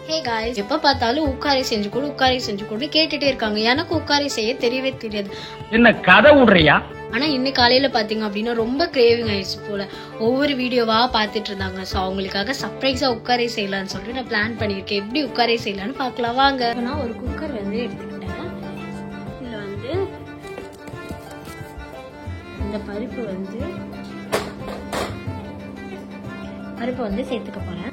Hey guys, எப்ப பார்த்தாலும் உக்காரி செஞ்சு கொடு கேட்டுட்டே இருக்காங்க. எனக்கு உக்காரி செய்ய தெரியவே தெரியாது. என்ன கதை விடுறியா? ஆனா இன்னைக்கு காலையில பாத்தீங்க அப்படின்னா ரொம்ப கிரேவிங் ஆயிடுச்சு போல. ஒவ்வொரு வீடியோவா பாத்துட்டு இருந்தாங்க. சோ அவங்களுக்காக சர்ப்ரைஸா உக்காரி செய்யலாம்னு சொல்லிட்டு நான் பிளான் பண்ணிருக்கேன். எப்படி உக்காரி செய்யலாம்னு பார்க்கலாம் வாங்க. நான் ஒரு குக்கர் வந்து எடுத்துக்கிட்டேன். இதுல வந்து இந்த பருப்பு வந்து சேர்த்துக்க போறேன்.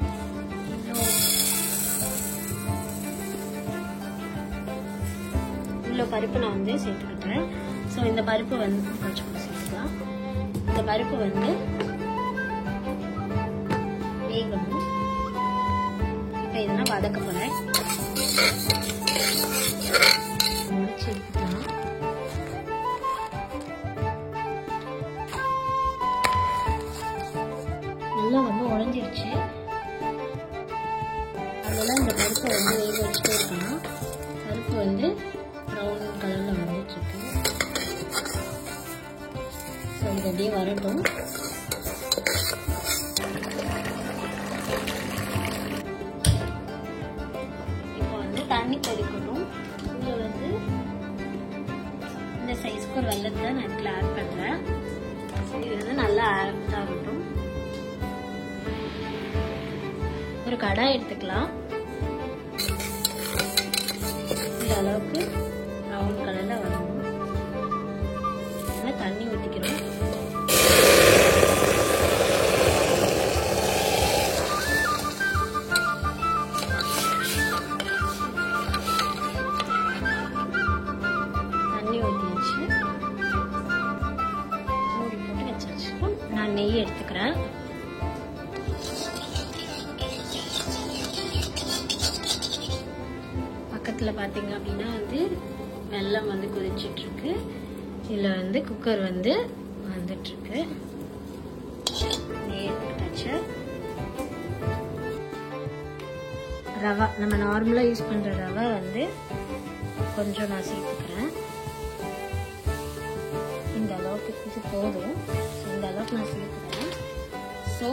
இவ்வளோ பருப்பு நான் வந்து சேர்த்துக்கிட்டேன். ஸோ இந்த பருப்பு வந்து கொஞ்சம் சேர்த்துக்கலாம். இந்த பருப்பு வந்து வேகணும். இப்போ இதெல்லாம் வதக்க போறேன். முடிச்சு எடுத்துக்கலாம். நல்லா வந்து உடைஞ்சிருச்சு. அதெல்லாம் இந்த பருப்பை வந்து வேக வச்சுட்டே இருக்கலாம். பருப்பு வந்து ப்ரௌன் கலர்ல வந்துட்டு இருக்கு. ஸோ இது அப்படியே வரட்டும். இப்போ வந்து தண்ணி கொதிக்கட்டும். இதில் வந்து இந்த சைஸ்க்கு ஒரு வெல்லத்தை நான் இதில் ஆட் பண்ணுறேன். இது வந்து நல்லா ஆட் ஆகட்டும். ஒரு கடாய் எடுத்துக்கலாம். இந்த அளவுக்கு ப்ரௌன் கலர்ல வரணும். தண்ணி ஊற்றிக்கிறோம். தண்ணி ஊற்றியாச்சு. மூடி போட்டு வச்சாச்சு. நான் நெய் எடுத்துக்கிறேன். பக்கத்தில் பார்த்தீங்க அப்படின்னா வந்து வெல்லம் வந்து கொதிச்சிட்டு இருக்கு. இதில் வந்து குக்கர் வந்து வந்துட்டு இருக்கு. ரவா நம்ம நார்மலாக யூஸ் பண்ணுற ரவை வந்து கொஞ்சம் நான் சேர்த்துக்கிறேன். இந்த அளவுக்கு இது போதும். இந்த அளவுக்கு நான் சேர்த்துக்கிறேன். ஸோ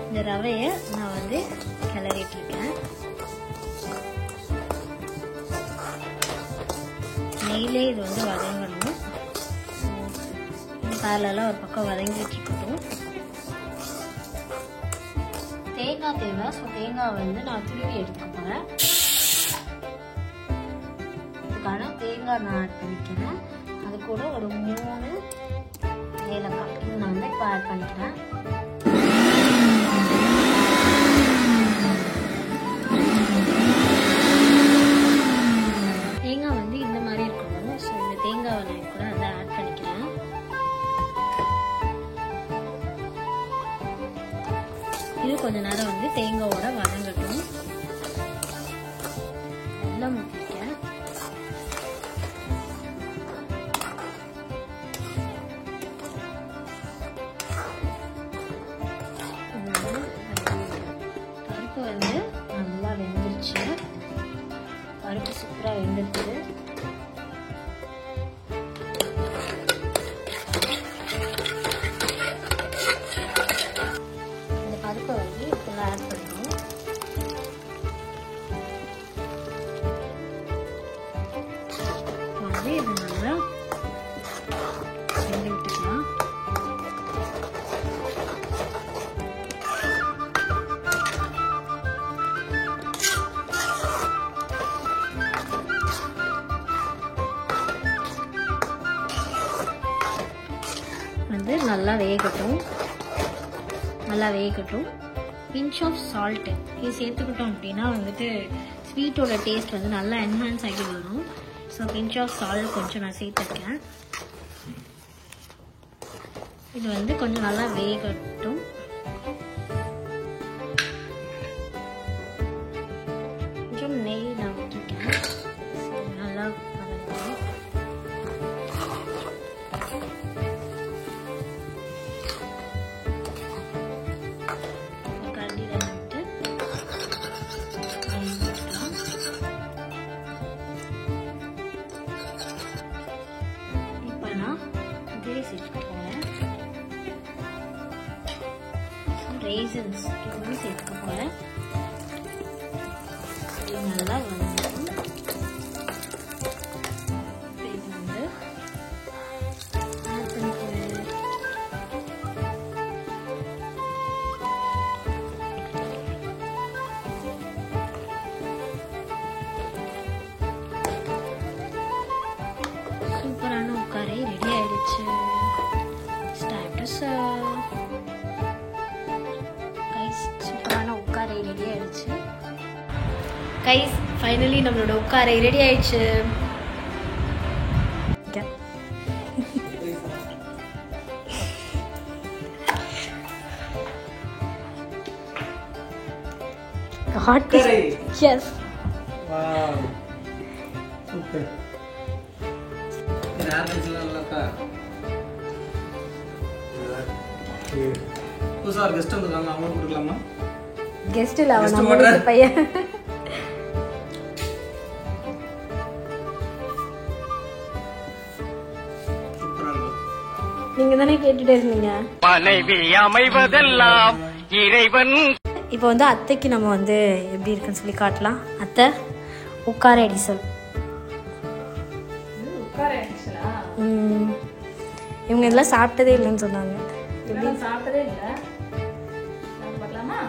இந்த ரவையை நான் வந்து கிளறிட்டு இருக்கேன். நெய்லே இது வந்து வதங்கணும். பாலெல்லாம் ஒரு பக்கம் வதங்கிட்டு இருக்கட்டும். தேங்காய் தேவை. ஸோ தேங்காய் வந்து நான் துருவி எடுத்துக்க போறேன். இதுக்கான தேங்காய் நான் ஆட் பண்ணிக்கிறேன். அது கூட ஒரு 3 ஏலக்காய் இது நான் வந்து இப்போ ஆட் பண்ணிக்கிறேன். தேங்காய் வந்து இந்த மாதிரி இருக்கணும். ஸோ இந்த தேங்காவை நான் கூட அதை ஆட் பண்ணிக்கிறேன். இது கொஞ்ச நேரம் வந்து தேங்காவோட வதங்கட்டும். வெல்லம் ஊற்றிருக்கேன். பருப்பு வந்து நல்லா வெந்துருச்சு. பருப்பு சூப்பராக வெந்துருச்சு. இந்த பருப்பை வந்து இப்பெல்லாம் ஆட் பண்ணணும். வந்து இது நல்லா வெந்து விட்டுக்கலாம். வந்து நல்லா வேகட்டும். பிஞ்ச் ஆஃப் சால்ட் இது சேர்த்துக்கிட்டோம் அப்படின்னா வந்துட்டு ஸ்வீட்டோட டேஸ்ட் வந்து நல்லா என்ஹான்ஸ் ஆகி வரும். ஸோ பிஞ்ச் ஆஃப் சால்ட் கொஞ்சம் நான் சேர்த்துருக்கேன். இது வந்து கொஞ்சம் நல்லா வேகட்டும். கொஞ்சம் நெய் நான் ஊற்றிருக்கேன். நல்லா வதங்கணும். raisins சேர்த்துக்க போறேன். நல்லா வதங்கணும். இது வந்து ஆட் பண்ணிக்கிறேன். சூப்பரான உட்காரை ரெடி ஆயிடுச்சு. Time to serve. கைஸ் சூப்பரான உட்காரை ரெடி ஆயிடுச்சு. கைஸ் ஃபைனலி நம்மளோட உட்காரை ரெடி ஆயிடுச்சு. Hot yes. Wow. Super. புதுசாக கெஸ்ட் வந்துருக்காங்க, அவங்களுக்கு கொடுக்கலாமா? கெஸ்ட் இல்ல, அவன் நம்ம வீட்டு பையன். நீங்க தானே கேட்டுட்டே இருந்தீங்க. மனைவி அமைவதெல்லாம் இறைவன். இப்போ வந்து அத்தைக்கு நம்ம வந்து எப்படி இருக்குன்னு சொல்லி காட்டலாம். அத்தை உட்கார அடி சொல். இவங்க இதெல்லாம் சாப்பிட்டதே இல்லைன்னு சொன்னாங்க. சாப்பிட்டதே இல்லை. பார்க்கலாமா?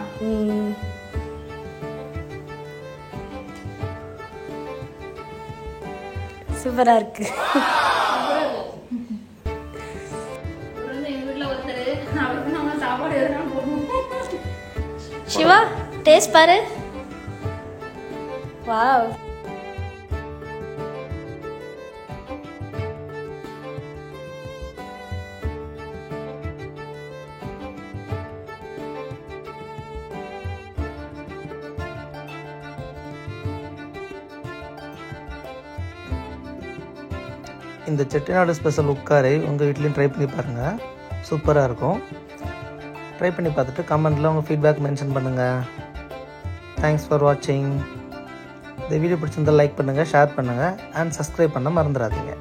சூப்பரா இருக்கு. எங்க வீட்டுல ஒருத்தர் அவருக்கு நம்ம சாப்பாடு எதுனா போடணும். சிவா டேஸ்ட் பாரு. வாவ். இந்த செட்டிநாடு ஸ்பெஷல் உட்காரை உங்கள் வீட்லேயும் ட்ரை பண்ணி பாருங்கள். சூப்பராக இருக்கும். ட்ரை பண்ணி பார்த்துட்டு கமெண்ட்டில் உங்கள் ஃபீட்பேக் மென்ஷன் பண்ணுங்கள். தேங்க்ஸ் ஃபார் வாட்சிங். இந்த வீடியோ பிடிச்சிருந்தால் லைக் பண்ணுங்கள், ஷேர் பண்ணுங்கள் அண்ட் சப்ஸ்கிரைப் பண்ண மறந்துடாதீங்க.